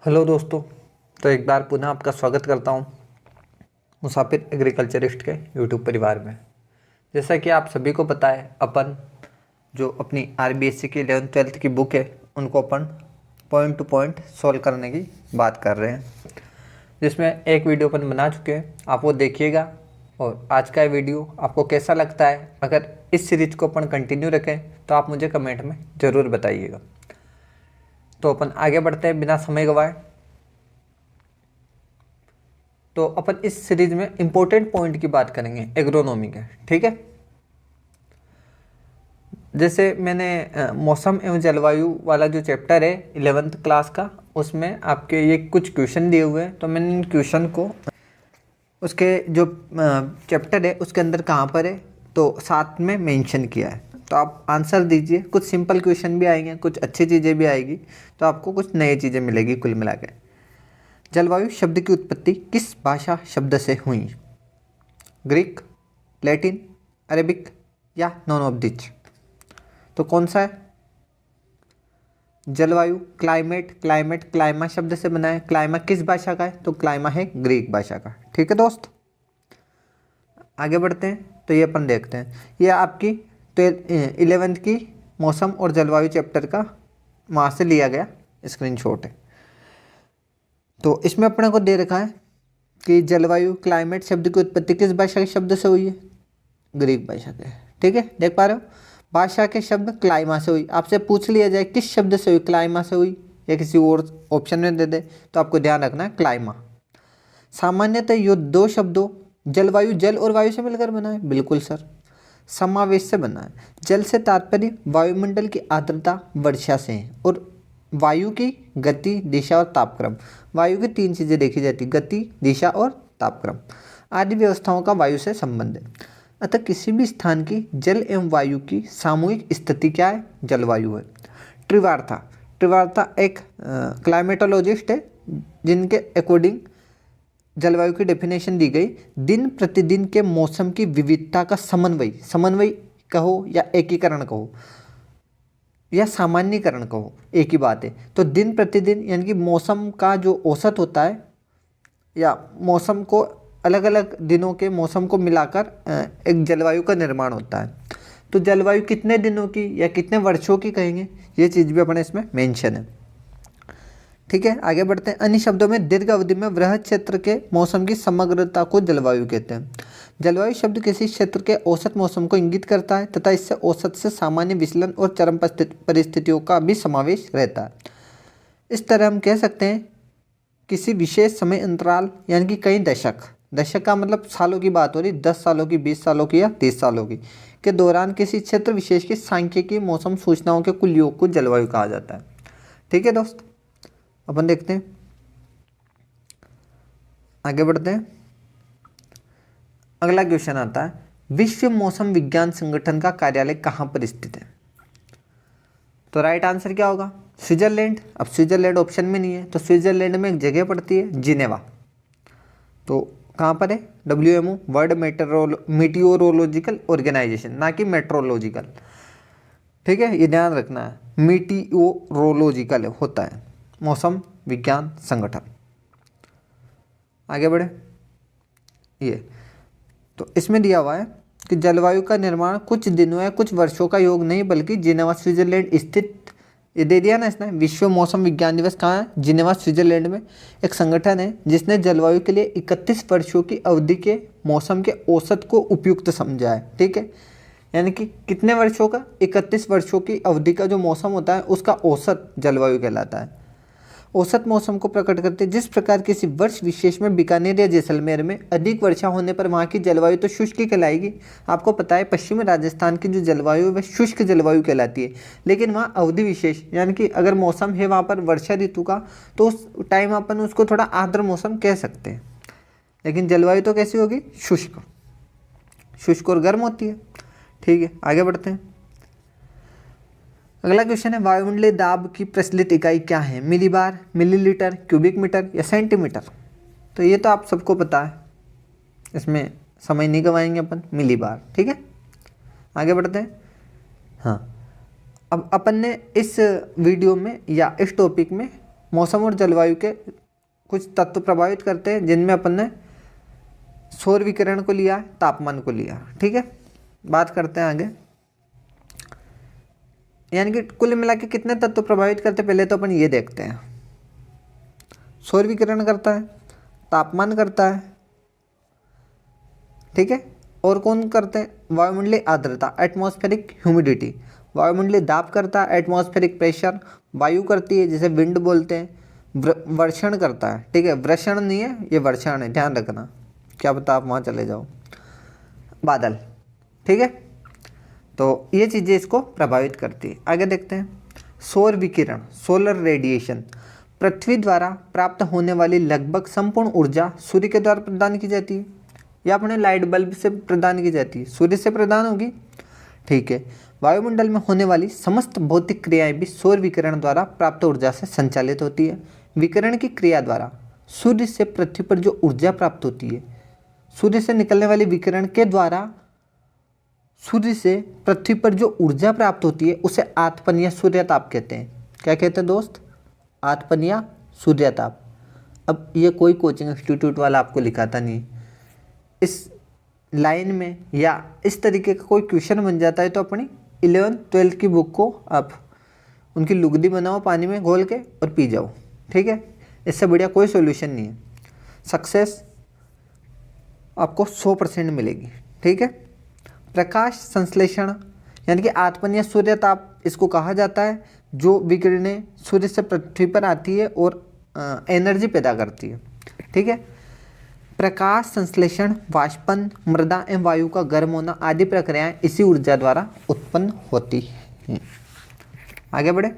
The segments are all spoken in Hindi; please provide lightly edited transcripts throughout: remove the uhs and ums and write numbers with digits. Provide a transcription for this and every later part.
हेलो दोस्तों। तो एक बार पुनः आपका स्वागत करता हूं मुसाफिर एग्रीकल्चरिस्ट के यूट्यूब परिवार में। जैसा कि आप सभी को पता है, अपन जो अपनी आरबीएससी की 11th-12th की बुक है उनको अपन पॉइंट टू पॉइंट सॉल्व करने की बात कर रहे हैं, जिसमें एक वीडियो अपन बना चुके हैं। आप वो देखिएगा। और आज का वीडियो आपको कैसा लगता है, अगर इस सीरीज को अपन कंटिन्यू रखें तो आप मुझे कमेंट में ज़रूर बताइएगा। तो अपन आगे बढ़ते हैं बिना समय गवाए। तो अपन इस सीरीज में इंपॉर्टेंट पॉइंट की बात करेंगे एग्रोनॉमी के, ठीक है। जैसे मैंने मौसम एवं जलवायु वाला जो चैप्टर है 11th क्लास का, उसमें आपके ये कुछ क्वेश्चन दिए हुए हैं। तो मैंने इन क्वेश्चन को उसके जो चैप्टर है उसके अंदर कहाँ पर है तो साथ में मेंशन किया है। तो आप आंसर दीजिए। कुछ सिंपल क्वेश्चन भी आएंगे, कुछ अच्छी चीज़ें भी आएगी, तो आपको कुछ नई चीज़ें मिलेगी कुल मिला के। जलवायु शब्द की उत्पत्ति किस भाषा शब्द से हुई? ग्रीक, लैटिन, अरेबिक या नॉन ऑफ दिच? तो कौन सा है? जलवायु क्लाइमेट क्लाइमा शब्द से बना है। क्लाइमा किस भाषा का है? तो क्लाइमा है ग्रीक भाषा का। ठीक है दोस्त, आगे बढ़ते हैं। तो ये अपन देखते हैं, ये आपकी 11th की मौसम और जलवायु चैप्टर का वहाँ से लिया गया स्क्रीनशॉट है। तो इसमें अपने को दे रखा है कि जलवायु क्लाइमेट शब्द की उत्पत्ति किस भाषा के शब्द से हुई है? ग्रीक भाषा के। ठीक है, देख पा रहे हो, भाषा के शब्द क्लाइमा से हुई। आपसे पूछ लिया जाए किस शब्द से हुई, क्लाइमा से हुई या किसी और ऑप्शन में दे दे, तो आपको ध्यान रखना है क्लाइमा। सामान्यतः ये दो शब्दों जलवायु जल और वायु से मिलकर बना है। बिल्कुल सर, समावेश से बना है। जल से तात्पर्य वायुमंडल की आर्द्रता वर्षा से है, और वायु की गति, दिशा और तापक्रम। वायु की तीन चीज़ें देखी जाती, गति, दिशा और तापक्रम। आदि व्यवस्थाओं का वायु से संबंध है। अतः किसी भी स्थान की जल एवं वायु की सामूहिक स्थिति क्या है? जलवायु है। त्रिवार्ता एक क्लाइमेटोलॉजिस्ट है, जिनके अकॉर्डिंग जलवायु की डेफिनेशन दी गई, दिन प्रतिदिन के मौसम की विविधता का समन्वय कहो या एकीकरण कहो या सामान्यीकरण कहो, एक ही बात है। तो दिन प्रतिदिन यानी कि मौसम का जो औसत होता है, या मौसम को अलग अलग दिनों के मौसम को मिलाकर एक जलवायु का निर्माण होता है। तो जलवायु कितने दिनों की या कितने वर्षों की कहेंगे, ये चीज़ भी अपने इसमें मेंशन है। ठीक है, आगे बढ़ते हैं। अन्य शब्दों में दीर्घ अवधि में वृहद क्षेत्र के मौसम की समग्रता को जलवायु कहते हैं। जलवायु शब्द किसी क्षेत्र के औसत मौसम को इंगित करता है तथा इससे औसत से सामान्य विचलन और चरम परिस्थितियों का भी समावेश रहता है। इस तरह हम कह सकते हैं किसी विशेष समय अंतराल यानी कि कई दशक का मतलब सालों की बात हो रही, 10 सालों की, 20 सालों की या 30 सालों की, के दौरान किसी क्षेत्र विशेष की सांख्यिकी मौसम सूचनाओं के कुल योग को जलवायु कहा जाता है। ठीक है दोस्त, अपन देखते हैं, आगे बढ़ते हैं। अगला क्वेश्चन आता है, विश्व मौसम विज्ञान संगठन का कार्यालय कहाँ पर स्थित है? तो राइट आंसर क्या होगा? स्विट्जरलैंड। अब स्विट्जरलैंड ऑप्शन में नहीं है, तो स्विट्जरलैंड में एक जगह पड़ती है जिनेवा। तो कहाँ पर है? WMO, वर्ल्ड मीटियोरोलॉजिकल ऑर्गेनाइजेशन, ना कि मेट्रोलॉजिकल। ठीक है, ये ध्यान रखना है, मीटियोरोलॉजिकल होता है मौसम विज्ञान संगठन। आगे बढ़े, ये तो इसमें दिया हुआ है कि जलवायु का निर्माण कुछ दिनों या कुछ वर्षों का योग नहीं बल्कि जिनेवा स्विट्जरलैंड स्थित, ये दे दिया ना इसने, विश्व मौसम विज्ञान दिवस कहाँ है? जिनेवा स्विट्जरलैंड में एक संगठन है जिसने जलवायु के लिए 31 वर्षों की अवधि के मौसम के औसत को उपयुक्त समझा है। ठीक है, यानी कि कितने वर्षों का? 31 वर्षों की अवधि का जो मौसम होता है उसका औसत जलवायु कहलाता है। औसत मौसम को प्रकट करते, जिस प्रकार किसी वर्ष विशेष में बीकानेर या जैसलमेर में अधिक वर्षा होने पर वहाँ की जलवायु तो शुष्क ही कहलाएगी। आपको पता है पश्चिमी राजस्थान की जो जलवायु है वह शुष्क जलवायु कहलाती है, लेकिन वहाँ अवधि विशेष यानी कि अगर मौसम है वहाँ पर वर्षा ऋतु का, तो उस टाइम अपन उसको थोड़ा आर्द्र मौसम कह सकते हैं। लेकिन जलवायु तो कैसी होगी? शुष्क और गर्म होती है। ठीक है, आगे बढ़ते हैं। अगला क्वेश्चन है, वायुमंडलीय दाब की प्रचलित इकाई क्या है? मिलीबार, मिलीलीटर, क्यूबिक मीटर या सेंटीमीटर? तो ये तो आप सबको पता है, इसमें समय नहीं गवाएंगे अपन, मिलीबार। ठीक है, आगे बढ़ते हैं। हाँ, अब अपन ने इस वीडियो में या इस टॉपिक में मौसम और जलवायु के कुछ तत्व प्रभावित करते हैं, जिनमें अपन ने सौर विकिरण को लिया, तापमान को लिया। ठीक है, बात करते हैं आगे, यानी कि कुल मिला के कितने तत्व प्रभावित करते हैं, पहले तो अपन ये देखते हैं। सौर विकिरण करता है, तापमान करता है, ठीक है, और कौन करते हैं, वायुमंडलीय आर्द्रता, एटमॉस्फेरिक ह्यूमिडिटी, वायुमंडलीय दाब करता है, एटमॉस्फेरिक प्रेशर, वायु करती है जिसे विंड बोलते हैं, वर्षण करता है, ठीक है, वर्षण नहीं है ये वर्षण है, ध्यान रखना, क्या पता आप वहाँ चले जाओ, बादल। ठीक है, तो ये चीज़ें इसको प्रभावित करती है। आगे देखते हैं, सौर विकिरण, सोलर रेडिएशन, पृथ्वी द्वारा प्राप्त होने वाली लगभग संपूर्ण ऊर्जा सूर्य के द्वारा प्रदान की जाती है, या अपने लाइट बल्ब से प्रदान की जाती है, सूर्य से प्रदान होगी। ठीक है, वायुमंडल में होने वाली समस्त भौतिक क्रियाएं भी सौर विकिरण द्वारा प्राप्त ऊर्जा से संचालित होती है। विकिरण की क्रिया द्वारा सूर्य से पृथ्वी पर जो ऊर्जा प्राप्त होती है, सूर्य से निकलने वाली विकिरण के द्वारा सूर्य से पृथ्वी पर जो ऊर्जा प्राप्त होती है उसे आतपन या सूर्यताप कहते हैं। क्या कहते हैं दोस्त, आतपन या सूर्यताप। अब ये कोई कोचिंग इंस्टीट्यूट वाला आपको लिखाता नहीं, इस लाइन में या इस तरीके का कोई क्वेश्चन बन जाता है तो अपनी 11th-12th की बुक को आप उनकी लुगदी बनाओ पानी में घोल के और पी जाओ। ठीक है, इससे बढ़िया कोई सॉल्यूशन नहीं है, सक्सेस आपको 100% मिलेगी। ठीक है, प्रकाश संश्लेषण यानी कि आतपन या सूर्यताप इसको कहा जाता है, जो विकिरणें सूर्य से पृथ्वी पर आती है और एनर्जी पैदा करती है। ठीक है, प्रकाश संश्लेषण, वाष्पन, मृदा एवं वायु का गर्म होना आदि प्रक्रियाएं इसी ऊर्जा द्वारा उत्पन्न होती हैं। आगे बढ़े,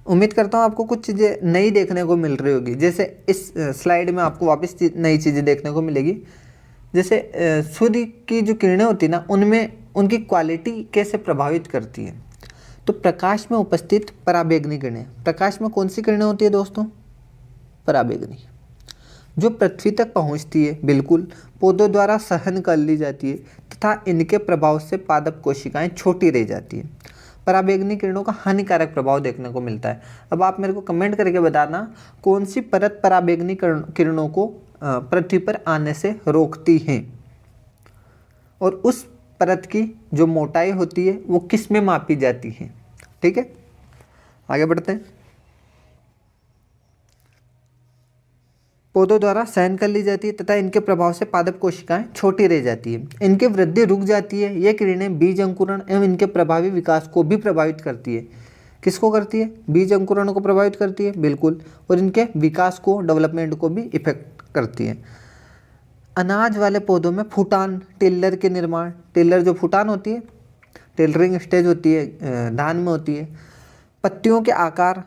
उम्मीद करता हूँ आपको कुछ चीज़ें नई देखने को मिल रही होगी। जैसे इस स्लाइड में आपको वापस नई चीज़ें देखने को मिलेगी। जैसे सूर्य की जो किरणें होती है ना, उनमें उनकी क्वालिटी कैसे प्रभावित करती है। तो प्रकाश में उपस्थित पराबैंगनी किरणें, प्रकाश में कौन सी किरणें होती है दोस्तों, पराबैंगनी, जो पृथ्वी तक पहुंचती है, बिल्कुल पौधों द्वारा सहन कर ली जाती है तथा इनके प्रभाव से पादप कोशिकाएं छोटी रह जाती है। पराबैंगनी किरणों का हानिकारक प्रभाव देखने को मिलता है। अब आप मेरे को कमेंट करके बताना कौन सी परत पराबैंगनी किरणों को पृथ्वी पर आने से रोकती हैं, और उस परत की जो मोटाई होती है वो किस में मापी जाती है। ठीक है, आगे बढ़ते हैं। पौधों द्वारा सहन कर ली जाती है तथा इनके प्रभाव से पादप कोशिकाएं छोटी रह जाती है, इनकी वृद्धि रुक जाती है। ये किरणें बीज अंकुरण एवं इनके प्रभावी विकास को भी प्रभावित करती है। किसको करती है, बीज अंकुरण को प्रभावित करती है, बिल्कुल, और इनके विकास को, डेवलपमेंट को भी इफेक्ट करती है। अनाज वाले पौधों में फूटान, टेलर के निर्माण, टेलर जो फूटान होती है, टेलरिंग स्टेज होती है, धान में होती है। पत्तियों के आकार,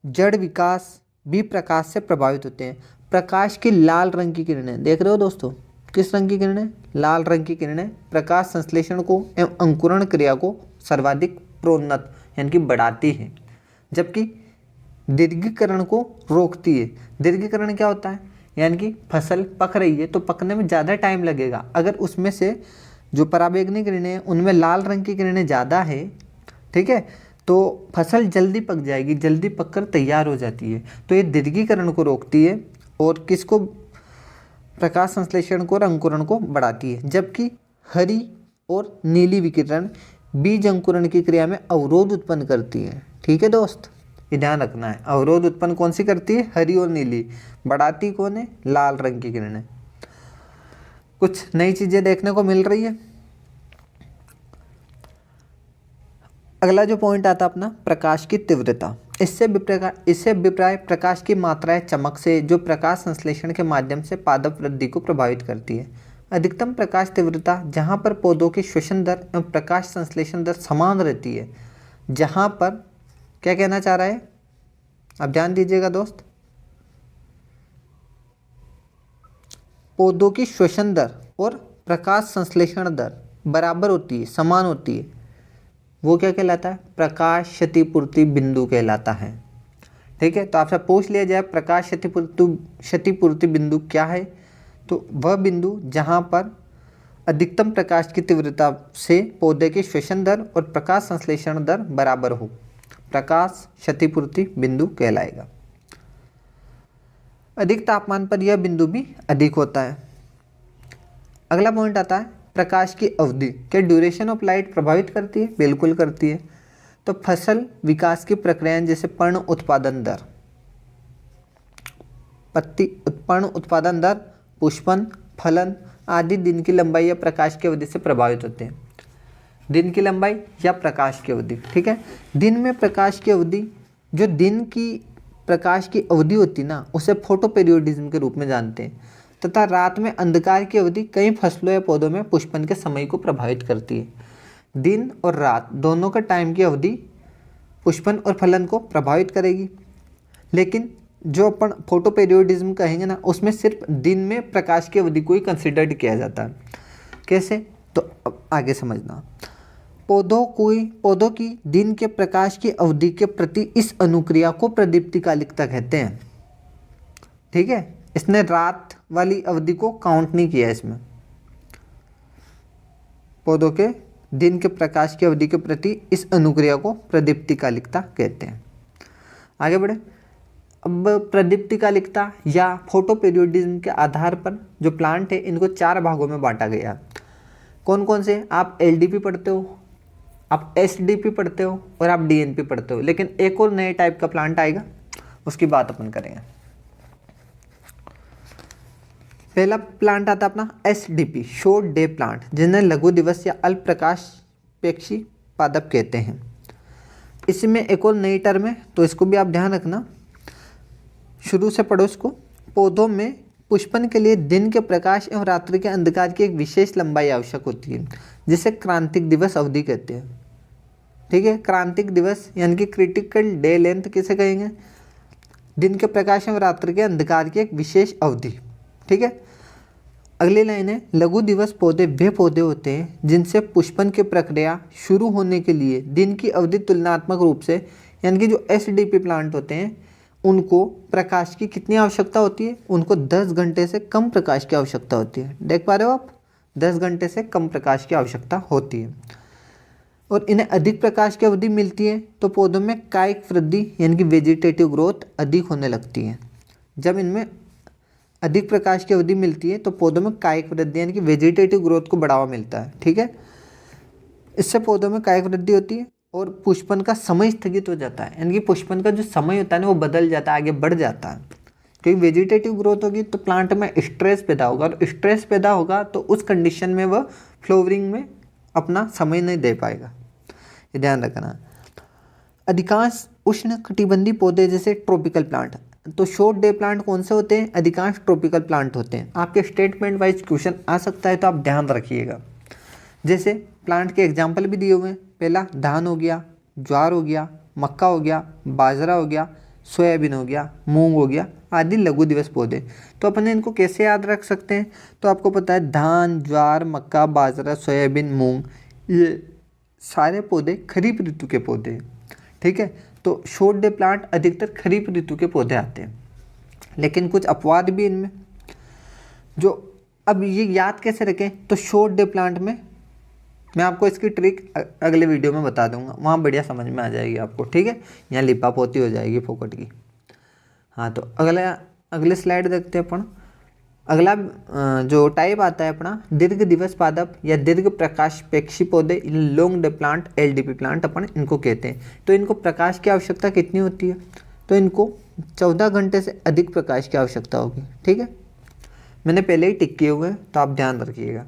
जड़ विकास भी प्रकाश से प्रभावित होते हैं। प्रकाश की लाल रंग की किरणें, देख रहे हो दोस्तों, किस रंग की किरणें, लाल रंग की किरणें प्रकाश संश्लेषण को एवं अंकुरण क्रिया को सर्वाधिक प्रोन्नत यानी कि बढ़ाती है, जबकि दीर्घीकरण को रोकती है। दीर्घीकरण क्या होता है, यानी कि फसल पक रही है तो पकने में ज़्यादा टाइम लगेगा। अगर उसमें से जो पराबैंगनी किरणें हैं उनमें लाल रंग की किरणें ज़्यादा है, ठीक है, तो फसल जल्दी पक जाएगी, जल्दी पककर तैयार हो जाती है। तो ये दीर्घीकरण को रोकती है और किसको, प्रकाश संश्लेषण को और अंकुरण को बढ़ाती है। जबकि हरी और नीली विकिरण बीज अंकुरण की क्रिया में अवरोध उत्पन्न करती है। ठीक है दोस्त, ये ध्यान रखना है, अवरोध उत्पन्न कौन सी करती है, हरी और नीली, बढ़ाती कौन है, लाल रंग की किरणें। कुछ नई चीजें देखने को मिल रही है। अगला जो पॉइंट आता है अपना, प्रकाश की तीव्रता। इससे विप्राय प्रकाश की मात्रा चमक से जो प्रकाश संश्लेषण के माध्यम से पादप वृद्धि को प्रभावित करती है। अधिकतम प्रकाश तीव्रता जहाँ पर पौधों की श्वसन दर एवं प्रकाश संश्लेषण दर समान रहती है, जहाँ पर, क्या कहना चाह रहा है, अब ध्यान दीजिएगा दोस्त, पौधों की श्वसन दर और प्रकाश संश्लेषण दर बराबर होती है, समान होती है, वो क्या कहलाता है, प्रकाश क्षतिपूर्ति बिंदु कहलाता है। ठीक है, तो आपसे पूछ लिया जाए प्रकाश क्षतिपूर्ति बिंदु क्या है, तो वह बिंदु जहाँ पर अधिकतम प्रकाश की तीव्रता से पौधे की श्वसन दर और प्रकाश संश्लेषण दर बराबर हो। प्रकाश क्षतिपूर्ति बिंदु कहलाएगा। अधिक तापमान पर यह बिंदु भी अधिक होता है। अगला पॉइंट आता है प्रकाश की अवधि। क्या ड्यूरेशन ऑफ लाइट प्रभावित करती है? बिल्कुल करती है। तो फसल विकास की प्रक्रियाएं जैसे पर्ण उत्पादन दर, पर्ण उत्पादन दर, पुष्पन, फलन आदि दिन की लंबाई या प्रकाश की अवधि से प्रभावित होते हैं। दिन की लंबाई या प्रकाश की अवधि, ठीक है। दिन में प्रकाश की अवधि, जो दिन की प्रकाश की अवधि होती है ना, उसे फोटो पीरियोडिज्म के रूप में जानते हैं। तथा रात में अंधकार की अवधि कई फसलों या पौधों में पुष्पन के समय को प्रभावित करती है। दिन और रात दोनों का टाइम की अवधि पुष्पन और फलन को प्रभावित करेगी। लेकिन जो अपन फोटो पीरियोडिज्म कहेंगे ना, उसमें सिर्फ दिन में प्रकाश की अवधि को ही कंसिडर्ड किया जाता है। कैसे? तो अब आगे समझना। पौधों की दिन के प्रकाश की अवधि के प्रति इस अनुक्रिया को प्रदीप्तिकालिकता कहते हैं, ठीक है। इसने रात वाली अवधि को काउंट नहीं किया इसमें। पौधों के दिन के प्रकाश की अवधि के प्रति इस अनुक्रिया को प्रदीप्तिकालिकता कहते हैं। आगे बढ़े। अब प्रदीप्तिकालिकता या फोटो पीरियोडिज्म के आधार पर जो प्लांट है, इनको 4 भागों में बांटा गया। कौन कौन से? आप एलडीपी पढ़ते हो, आप एसडीपी पढ़ते हो और आप डीएनपी पढ़ते हो। लेकिन एक और नए टाइप का प्लांट आएगा, उसकी बात अपन करेंगे। पहला प्लांट आता अपना एसडीपी, शॉर्ट डे प्लांट, जिन्हें लघु दिवस या अल्प प्रकाशपेक्षी पादप कहते हैं। इसमें एक और नई टर्म है, तो इसको भी आप ध्यान रखना, शुरू से पढ़ो इसको। पौधों में पुष्पन के लिए दिन के प्रकाश एवं रात्रि के अंधकार की एक विशेष लंबाई आवश्यक होती है, जिसे क्रांतिक दिवस अवधि कहते हैं, ठीक है। क्रांतिक दिवस यानी कि क्रिटिकल डे लेंथ किसे कहेंगे? दिन के प्रकाश एवं रात्रि के अंधकार की एक विशेष अवधि, ठीक है। अगली लाइन है लघु दिवस पौधे वे पौधे होते हैं जिनसे पुष्पन की प्रक्रिया शुरू होने के लिए दिन की अवधि तुलनात्मक रूप से, यानी कि जो एसडीपी प्लांट होते हैं, उनको प्रकाश की कितनी आवश्यकता होती है? उनको 10 घंटे से कम प्रकाश की आवश्यकता होती है। देख पा रहे हो आप? 10 घंटे से कम प्रकाश की आवश्यकता होती है। और इन्हें अधिक प्रकाश की अवधि मिलती है तो पौधों में कायिक वृद्धि यानी कि वेजिटेटिव ग्रोथ अधिक होने लगती है। जब इनमें अधिक प्रकाश की अवधि मिलती है तो पौधों में कायिक वृद्धि यानी कि वेजिटेटिव ग्रोथ को बढ़ावा मिलता है, ठीक है। इससे पौधों में कायिक वृद्धि होती है और पुष्पन का समय स्थगित हो जाता है, यानी कि पुष्पन का जो समय होता है ना, वो बदल जाता है, आगे बढ़ जाता है। क्योंकि वेजिटेटिव ग्रोथ होगी तो प्लांट में स्ट्रेस पैदा होगा, और स्ट्रेस पैदा होगा तो उस कंडीशन में वह फ्लावरिंग में अपना समय नहीं दे पाएगा, ये ध्यान रखना। अधिकांश उष्ण कटिबंधीय पौधे जैसे ट्रॉपिकल प्लांट, तो शॉर्ट डे प्लांट कौन से होते हैं? अधिकांश ट्रॉपिकल प्लांट होते हैं। आपके स्टेटमेंट वाइज क्वेश्चन आ सकता है, तो आप ध्यान रखिएगा। जैसे प्लांट के एग्जाम्पल भी दिए हुए हैं। पहला धान हो गया, ज्वार हो गया, मक्का हो गया, बाजरा हो गया, सोयाबीन हो गया, मूंग हो गया आदि लघु दिवस पौधे। तो अपन इनको कैसे याद रख सकते हैं? तो आपको पता है धान, ज्वार, मक्का, बाजरा, सोयाबीन, मूंग, ये सारे पौधे खरीफ ऋतु के पौधे हैं, ठीक है। तो शॉर्ट डे प्लांट अधिकतर खरीफ ऋतु के पौधे आते हैं, लेकिन कुछ अपवाद भी इनमें। जो अब ये याद कैसे रखें? तो शॉर्ट डे प्लांट में मैं आपको इसकी ट्रिक अगले वीडियो में बता दूंगा, वहाँ बढ़िया समझ में आ जाएगी आपको, ठीक है। यहाँ लिपा पोती हो जाएगी फोकट की। हाँ, तो अगले स्लाइड देखते हैं अपन। अगला जो टाइप आता है अपना दीर्घ दिवस पादप या दीर्घ प्रकाशपेक्षी पौधे, long day plant, LDP plant अपन इनको कहते हैं। तो इनको प्रकाश की आवश्यकता कितनी होती है? तो इनको 14 घंटे से अधिक प्रकाश की आवश्यकता होगी, ठीक है। मैंने पहले ही टिक किए हुए हैं, तो आप ध्यान रखिएगा।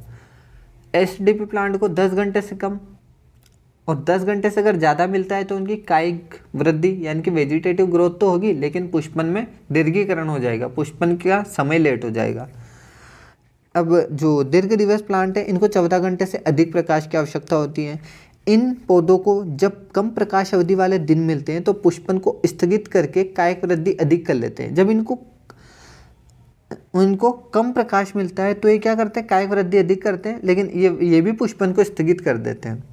एसडीपी प्लांट को 10 घंटे से कम और 10 घंटे से अगर ज़्यादा मिलता है तो उनकी कायिक वृद्धि यानी कि वेजिटेटिव ग्रोथ तो होगी, लेकिन पुष्पन में दीर्घीकरण हो जाएगा, पुष्पन का समय लेट हो जाएगा। अब जो दीर्घ दिवस प्लांट है, इनको 14 घंटे से अधिक प्रकाश की आवश्यकता होती है। इन पौधों को जब कम प्रकाश अवधि वाले दिन मिलते हैं तो पुष्पन को स्थगित करके कायिक वृद्धि अधिक कर लेते हैं। जब इनको कम प्रकाश मिलता है तो ये क्या करते हैं? कायिक वृद्धि अधिक करते हैं, लेकिन ये भी पुष्पन को स्थगित कर देते हैं।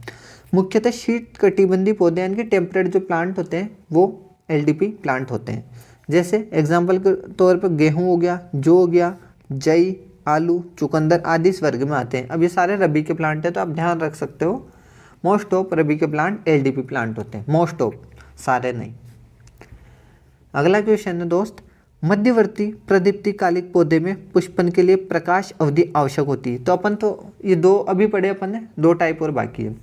मुख्यतः शीत कटिबंधीय पौधे यानी कि टेम्परेट जो प्लांट होते हैं वो एलडीपी प्लांट होते हैं। जैसे एग्जांपल के तौर पर गेहूं हो गया, जौ हो गया, जई, आलू, चुकंदर आदि इस वर्ग में आते हैं। अब ये सारे रबी के प्लांट हैं, तो आप ध्यान रख सकते हो मोस्ट ऑफ रबी के प्लांट एलडीपी प्लांट होते हैं, मोस्ट ऑफ। सारे नहीं। अगला क्वेश्चन है दोस्त, मध्यवर्ती प्रदीप्तिकालिक पौधे में पुष्पन के लिए प्रकाश अवधि आवश्यक होती है। तो अपन तो ये दो अभी पढ़े अपन ने, दो टाइप और बाकी है।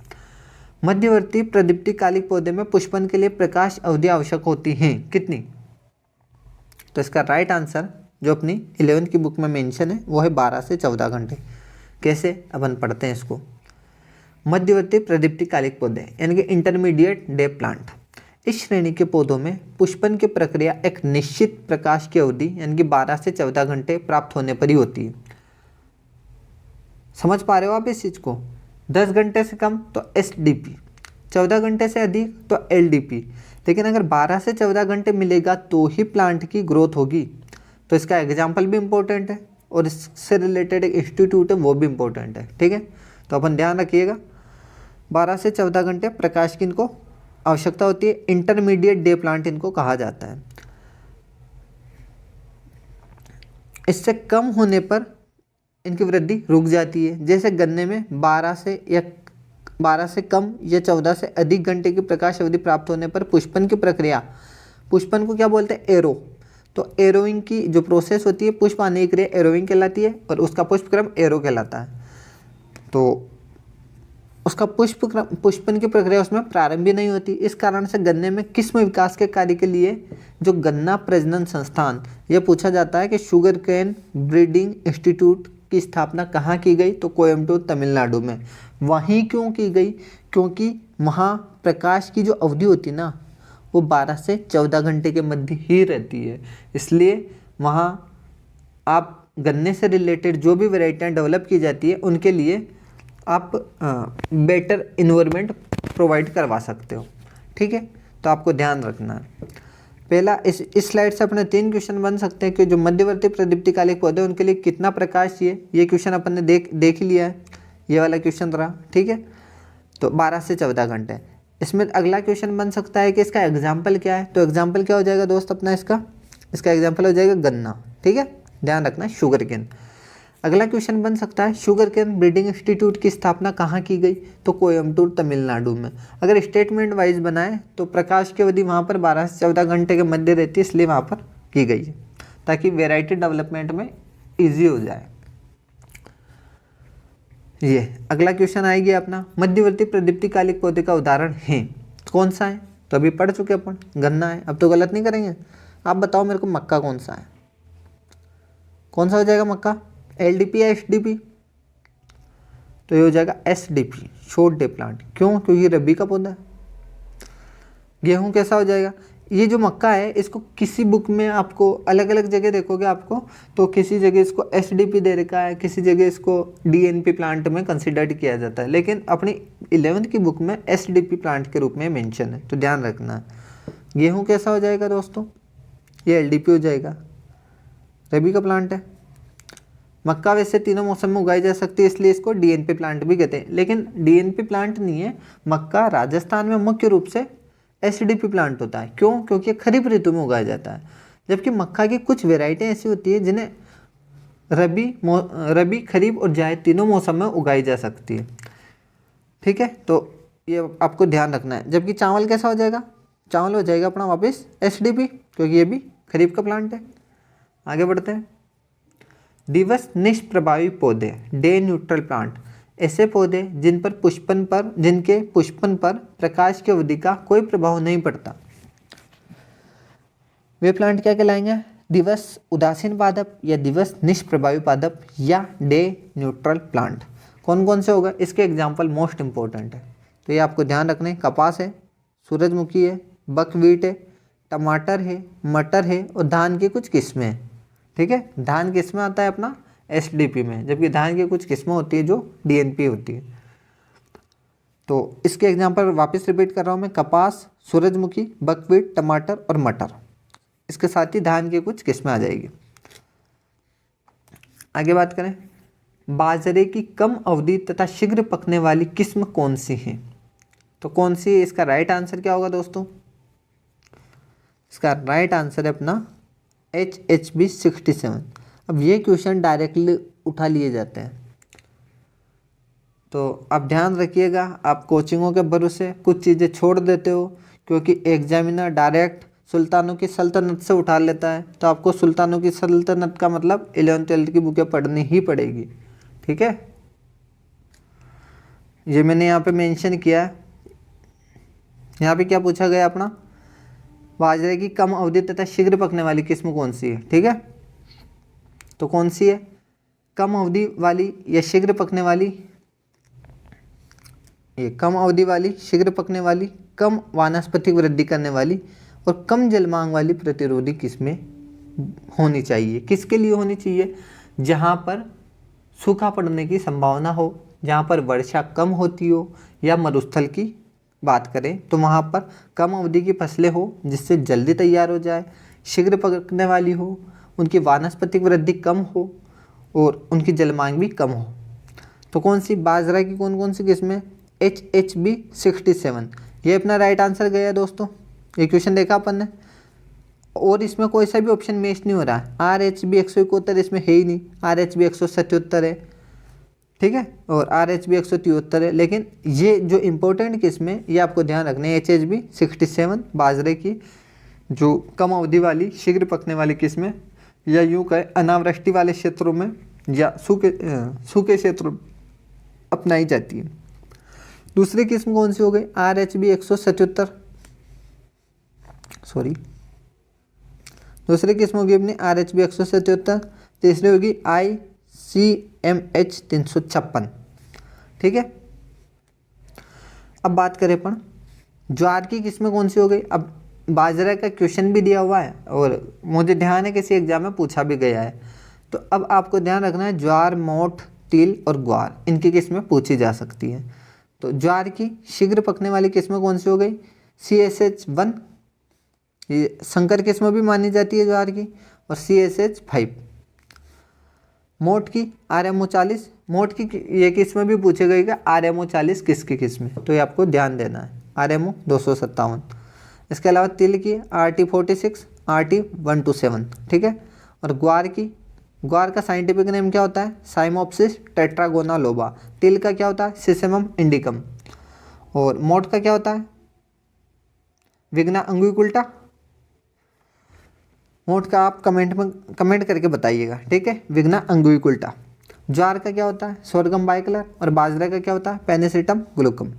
मध्यवर्ती प्रदीप्तिकालिक पौधे में पुष्पन के लिए प्रकाश अवधि आवश्यक होती है कितनी? तो इसका राइट आंसर जो अपनी 11th की बुक में मेंशन है वो है 12 से 14 घंटे। कैसे, अपन पढ़ते हैं इसको। मध्यवर्ती प्रदीप्तिकालिक पौधे यानी कि इंटरमीडिएट डे प्लांट, इस श्रेणी के पौधों में पुष्पन की प्रक्रिया एक निश्चित प्रकाश की अवधि यानी कि 12 से 14 घंटे प्राप्त होने पर ही होती है। समझ पा रहे हो आप इस चीज़ को? 10 घंटे से कम तो SDP, 14 घंटे से अधिक तो LDP, लेकिन अगर 12 से 14 घंटे मिलेगा तो ही प्लांट की ग्रोथ होगी। तो इसका एग्जाम्पल भी इम्पोर्टेंट है और इससे रिलेटेड एक इंस्टीट्यूट है वो भी इम्पोर्टेंट है। ठीक है, तो अपन ध्यान रखिएगा 12 से 14 घंटे प्रकाश की इनको आवश्यकता होती है। इंटरमीडिएट डे प्लांट इनको कहा जाता है। इससे कम होने पर इनकी वृद्धि रुक जाती है। जैसे गन्ने में 12 से कम या 14 से अधिक घंटे की प्रकाश अवधि प्राप्त होने पर पुष्पन की प्रक्रिया, पुष्पन को क्या बोलते हैं? एरो। तो एरोइंग की जो प्रोसेस होती है, पुष्प आने की क्रिया एरोइंग कहलाती है और उसका पुष्पक्रम एरो कहलाता है। तो उसका पुष्पन की प्रक्रिया उसमें प्रारंभ भी नहीं होती। इस कारण से गन्ने में किस्म विकास के कार्य के लिए जो गन्ना प्रजनन संस्थान, यह पूछा जाता है कि शुगर केन ब्रीडिंग इंस्टीट्यूट की स्थापना कहाँ की गई? तो कोयम्बटूर तमिलनाडु में। वहीं क्यों की गई? क्योंकि वहाँ प्रकाश की जो अवधि होती है ना वो 12 से 14 घंटे के मध्य ही रहती है। इसलिए वहाँ आप गन्ने से रिलेटेड जो भी वैरायटियाँ डेवलप की जाती है उनके लिए आप बेटर इन्वायरमेंट प्रोवाइड करवा सकते हो। ठीक है, तो आपको ध्यान रखना है। पहला, इस स्लाइड से अपने 3 क्वेश्चन बन सकते हैं कि जो मध्यवर्ती प्रदीप्तिकालिक पौधे उनके लिए कितना प्रकाश चाहिए। ये क्वेश्चन अपन ने देख ही लिया है, ये वाला क्वेश्चन रहा। ठीक है, तो 12 से 14 घंटे। इसमें अगला क्वेश्चन बन सकता है कि इसका एग्जाम्पल क्या है। तो एग्जाम्पल क्या हो जाएगा दोस्त अपना इसका एग्जाम्पल हो जाएगा गन्ना। ठीक है, ध्यान रखना, शुगर केन। अगला क्वेश्चन बन सकता है शुगर केन ब्रीडिंग इंस्टीट्यूट की स्थापना कहाँ की गई? तो कोयम्बटूर तमिलनाडु में। अगर स्टेटमेंट वाइज बनाए तो प्रकाश की अवधि वहाँ पर 12 से 14 घंटे के मध्य रहती है, इसलिए वहाँ पर की गई है ताकि वेराइटी डेवलपमेंट में ईजी हो जाए। ये अगला क्वेश्चन आएगी अपना, मध्यवर्ती प्रदीप्तिकालिक पौधे का उदाहरण है कौन सा है? तो अभी पढ़ चुके अपन, गन्ना है। अब तो गलत नहीं करेंगे। आप बताओ मेरे को मक्का कौन सा है? कौन सा हो जाएगा मक्का? LDP या SDP? तो ये हो जाएगा SDP, शॉर्ट डे प्लांट। क्यों? क्योंकि रबी का पौधा है। गेहूं कैसा हो जाएगा? ये जो मक्का है इसको किसी बुक में आपको अलग अलग जगह देखोगे आपको, तो किसी जगह इसको SDP दे रखा है, किसी जगह इसको DNP प्लांट में कंसिडर्ड किया जाता है, लेकिन अपनी 11th की बुक में SDP प्लांट के रूप में मेंशन है। तो ध्यान रखना। गेहूं कैसा हो जाएगा दोस्तों? ये LDP हो जाएगा, रबी का प्लांट है। मक्का वैसे तीनों मौसम में उगाई जा सकती है, इसलिए इसको DNP प्लांट भी कहते हैं, लेकिन DNP प्लांट नहीं है मक्का। राजस्थान में मुख्य रूप से SDP प्लांट होता है। क्यों? क्योंकि खरीफ ऋतु में उगाया जाता है, जबकि मक्का की कुछ वेराइटी ऐसी होती है जिन्हें रबी खरीफ और जायद तीनों मौसम में उगाई जा सकती है। ठीक है, तो ये आपको ध्यान रखना है। जबकि चावल कैसा हो जाएगा? चावल हो जाएगा अपना वापस SDP, क्योंकि ये भी खरीफ का प्लांट है। आगे बढ़ते हैं। दिवस निष्प्रभावी पौधे, डे न्यूट्रल प्लांट, ऐसे पौधे जिनके पुष्पन पर प्रकाश की अवधि का कोई प्रभाव नहीं पड़ता, वे प्लांट क्या कहलाएंगे? दिवस उदासीन पादप या दिवस निष्प्रभावी पादप या डे न्यूट्रल प्लांट। कौन कौन से होगा? इसके एग्जाम्पल मोस्ट इंपॉर्टेंट है, तो ये आपको ध्यान रखने। कपास है, सूरजमुखी है, बकवीट है, टमाटर है, मटर है और धान की कुछ किस्में हैं। ठीक है, धान किस्में आता है अपना SDP में, जबकि धान की कुछ किस्में होती है जो DNP होती है। तो इसके एग्जाम्पल वापस रिपीट कर रहा हूँ मैं, कपास, सूरजमुखी, बकवीट, टमाटर और मटर। इसके साथ ही धान की कुछ किस्में आ जाएगी। आगे बात करें, बाजरे की कम अवधि तथा शीघ्र पकने वाली किस्म कौन सी है? तो कौन सी है? इसका राइट आंसर क्या होगा दोस्तों? इसका राइट आंसर है अपना HHB 67। अब ये क्वेश्चन डायरेक्टली उठा लिए जाते हैं, तो आप ध्यान रखिएगा। आप कोचिंगों के भरोसे कुछ चीज़ें छोड़ देते हो क्योंकि एग्जामिनर डायरेक्ट सुल्तानों की सल्तनत से उठा लेता है, तो आपको सुल्तानों की सल्तनत का मतलब 11th-12th की बुकें पढ़नी ही पड़ेगी। ठीक है, ये मैंने यहाँ पे मेंशन किया है। यहाँ पे क्या पूछा गया अपना, बाजरे की कम अवधि तथा शीघ्र पकने वाली किस्म कौन सी है। ठीक है, तो कौन सी है, कम अवधि वाली या शीघ्र पकने वाली, ये कम अवधि वाली, शीघ्र पकने वाली, कम वानस्पतिक वृद्धि करने वाली और कम जल मांग वाली प्रतिरोधी किस्में होनी चाहिए। किसके लिए होनी चाहिए, जहाँ पर सूखा पड़ने की संभावना हो, जहाँ पर वर्षा कम होती हो, या मरुस्थल की बात करें तो वहाँ पर कम अवधि की फसलें हो जिससे जल्दी तैयार हो जाए, शीघ्र पकने वाली हो, उनकी वानस्पतिक वृद्धि कम हो और उनकी जल मांग भी कम हो। तो कौन सी, बाजरा की कौन कौन सी किस्में, HHB 67, ये अपना राइट आंसर गया दोस्तों। ये क्वेश्चन देखा अपन ने, और इसमें कोई सा भी ऑप्शन मैच नहीं हो रहा है। RH भी 171 इसमें है ही नहीं, RH भी 177 है। ठीक है, और RH भी 173 है। लेकिन ये जो इम्पोर्टेंट किस्म है ये आपको ध्यान रखना है, HHB 67 बाजरे की जो कम अवधि वाली शीघ्र पकने वाली किस्म है, या यूँ कहे अनावृष्टि वाले क्षेत्रों में या सूखे क्षेत्रों में अपनाई जाती है। दूसरी किस्म कौन सी हो गई, RH भी 177, सॉरी, दूसरी किस्म होगी अपनी RH भी 177। तीसरी होगी ICMH 356। ठीक है, अब बात करें अपन ज्वार की किस्में कौन सी हो गई। अब बाजरा का क्वेश्चन भी दिया हुआ है और मुझे ध्यान है किसी एग्जाम में पूछा भी गया है, तो अब आपको ध्यान रखना है ज्वार, मोठ, तिल और ग्वार, इनकी किस्में पूछी जा सकती हैं। तो ज्वार की शीघ्र पकने वाली किस्में कौन सी हो गई, CSH1, ये संकर किस्म भी मानी जाती है ज्वार की, और CSH5। मोठ की RMO 40, मोठ की ये किस्म भी पूछे गई कि RMO 40 किसकी किस्म है, तो ये आपको ध्यान देना है, RMO 257। इसके अलावा तिल की RT 46, RT 127। ठीक है, और ग्वार की, ग्वार का साइंटिफिक नेम क्या होता है, साइमोप्सिस टेट्रागोनालोबा। तिल का क्या होता है, सिसेमम इंडिकम। और मोठ का क्या होता है, विग्ना अंगुइकुल्टा। मोठ का आप कमेंट करके बताइएगा। ठीक है, विग्ना अंगुइकुल्टा। ज्वार का क्या होता है, सोरगम बाइकलर। और बाजरा का क्या होता है, पेनिसिटम ग्लूकम।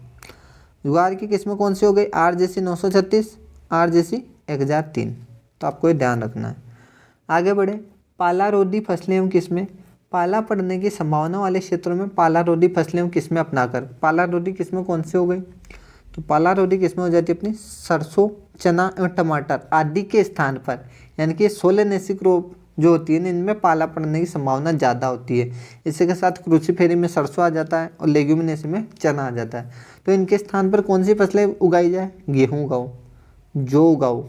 ज्वार की किस्में कौन सी हो गई, RJC 936, RJC 1003। तो आपको ये ध्यान रखना है। आगे बढ़े, पाला रोधी फसलें एवं किस्में, पाला पड़ने की संभावना वाले क्षेत्रों में पाला रोधी फसलें एवं किस्में अपनाकर पाला रोधी किस्में कौन सी हो गई, तो पाला रोधी किस्में हो जाती है अपनी सरसों, चना एवं टमाटर आदि के स्थान पर, यानी कि सोलेनेसी क्रॉप जो होती है इनमें पाला पड़ने की संभावना ज़्यादा होती है। इसी के साथ क्रूसीफेरी में सरसों आ जाता है और लेग्यूमिनेसी में चना आ जाता है। तो इनके स्थान पर कौन सी फसलें उगाई जाए, गेहूँ उगाओ, जौ उगाओ,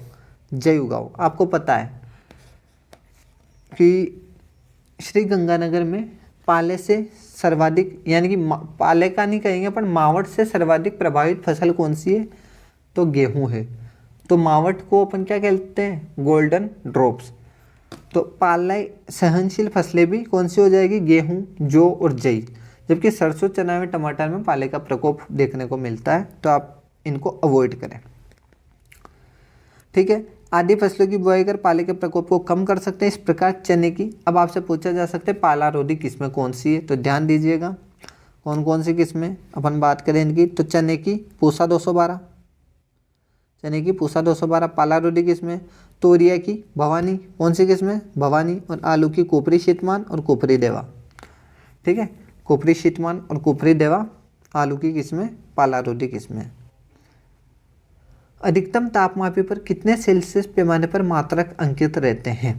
जय उगाओ। आपको पता है कि श्री गंगानगर में पाले से सर्वाधिक, यानी कि पाले का नहीं कहेंगे पर मावट से सर्वाधिक प्रभावित फसल कौन सी है, तो गेहूं है। तो मावट को अपन क्या कहते हैं, गोल्डन ड्रॉप्स। तो पाला सहनशील फसलें भी कौन सी हो जाएगी, गेहूं, जौ और जई। जबकि सरसों, चना में, टमाटर में पाले का प्रकोप देखने को मिलता है, तो आप इनको अवॉइड करें। ठीक है, आदि फसलों की बुआई कर पाले के प्रकोप को कम कर सकते हैं। इस प्रकार चने की, अब आपसे पूछा जा सकता है पाला रोधी किस्में कौन सी है, तो ध्यान दीजिएगा कौन कौन सी किस्में अपन बात करें इनकी। तो चने की पूसा 212, चने की पूसा 212 पाला रोधी किस्में। तोरिया की भवानी, कौन सी किस्में, भवानी। और आलू की कोपरी शीतमान और कोपरी देवा। ठीक है, कोपरी शीतमान और कोपरी देवा आलू की किस्में पाला रोधी किस्में। अधिकतम तापमापी पर कितने सेल्सियस पैमाने पर मात्रक अंकित रहते हैं,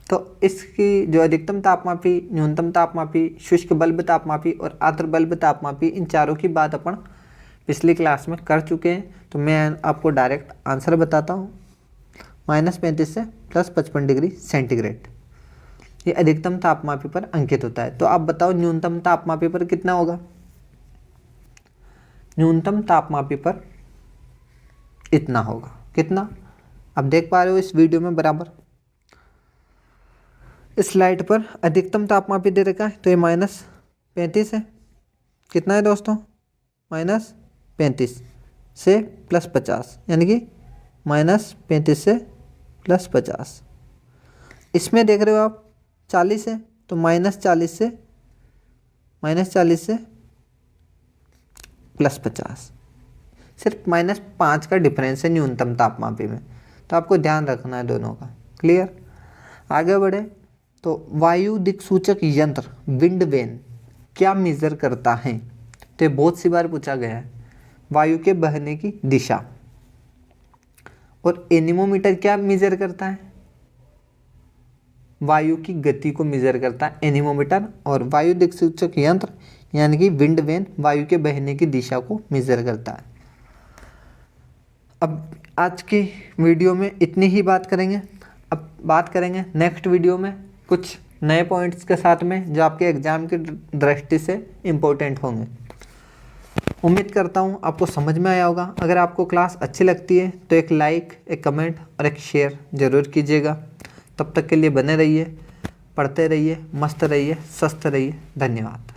तो इसकी जो अधिकतम तापमापी, न्यूनतम तापमापी, शुष्क बल्ब तापमापी और आर्द्र बल्ब तापमापी, इन चारों की बात अपन पिछली क्लास में कर चुके हैं। तो मैं आपको डायरेक्ट आंसर बताता हूँ, -35 से +55 डिग्री सेंटीग्रेड ये अधिकतम तापमापी पर अंकित होता है। तो आप बताओ न्यूनतम तापमापी पर कितना होगा, न्यूनतम तापमापी पर इतना होगा, कितना, आप देख पा रहे हो इस वीडियो में बराबर इस स्लाइड पर अधिकतम तापमापी दे रखा है, तो ये -35 है। कितना है दोस्तों, -35 से +50, यानी कि -35 से +50। इसमें देख रहे हो आप 40 है तो -40 से +50, सिर्फ -5 का डिफरेंस है न्यूनतम तापमापी में, तो आपको ध्यान रखना है दोनों का। क्लियर। आगे बढ़े तो वायु दिक्सूचक यंत्र विंड वेन क्या मेजर करता है? तो ये बहुत सी बार पूछा गया है। वायु के बहने की दिशा। और एनीमोमीटर क्या मेजर करता है? वायु की गति को मेजर करता है एनीमोमीटर। और वायु दिक्सूचक यंत्र यानी कि विंड वेन वायु के बहने की दिशा को मेजर करता है। अब आज की वीडियो में इतनी ही बात करेंगे। अब बात करेंगे नेक्स्ट वीडियो में कुछ नए पॉइंट्स के साथ में जो आपके एग्जाम की दृष्टि से इम्पोर्टेंट होंगे। उम्मीद करता हूँ आपको समझ में आया होगा। अगर आपको क्लास अच्छी लगती है तो एक लाइक, एक कमेंट और एक शेयर ज़रूर कीजिएगा। तब तक के लिए बने रहिए, पढ़ते रहिए, मस्त रहिए, स्वस्थ रहिए। धन्यवाद।